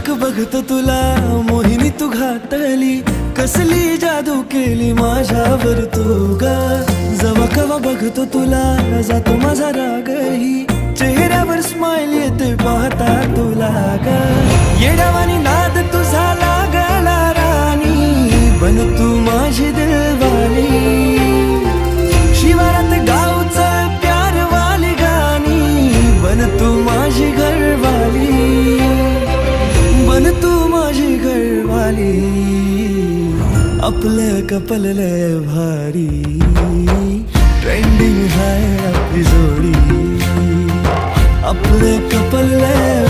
अचानक बघतो तुला मोहिनी तू घातली, कसली जादू केली माझ्यावर तू ग. जवा कवा बघतो तुला जातो माझा रागही, चेहऱ्यावर स्माइल येते पाहता तुला ग. येडावानी नाद तुझा लागला राणी, बन तू माझी दिलवाली. शिवारात गावचं प्यार वाली गाणी, बन तू माझी घरवाली, बन तू माझी घरवाली. आपलं कपल लय भारी, ट्रेंडिंग हाय आपली जोडी. आपलं कपल लय